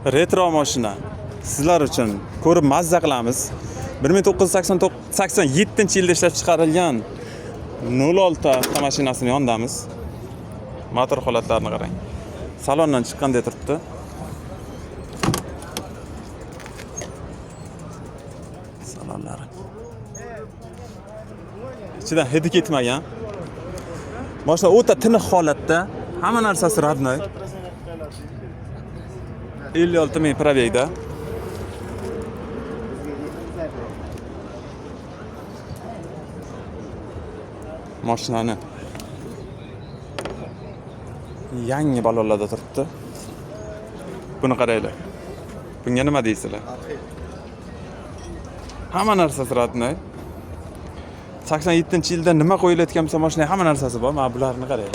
Retro mashina. Sizlar uchun ko'rib mazza qilamiz. 1987-yilda ishlab chiqarilgan 06 avtomashinasini yondamiz. Motor holatlarini qarang. Salondan chiqqanday turibdi. Salonlari. Ichidan hidi ketmagan. Mashina o'ta tiniq holatda, hamma narsasi radnoy. 56 ming probegda. Mashinani yangi balonlarda turibdi. Buni qaranglar. Bunga nima deysizlar? Hamma narsasi radnoy. 87-yilda nima qo'yilayotgan bo'lsa, mashinaga hamma narsasi bor. Mana bularni qarang.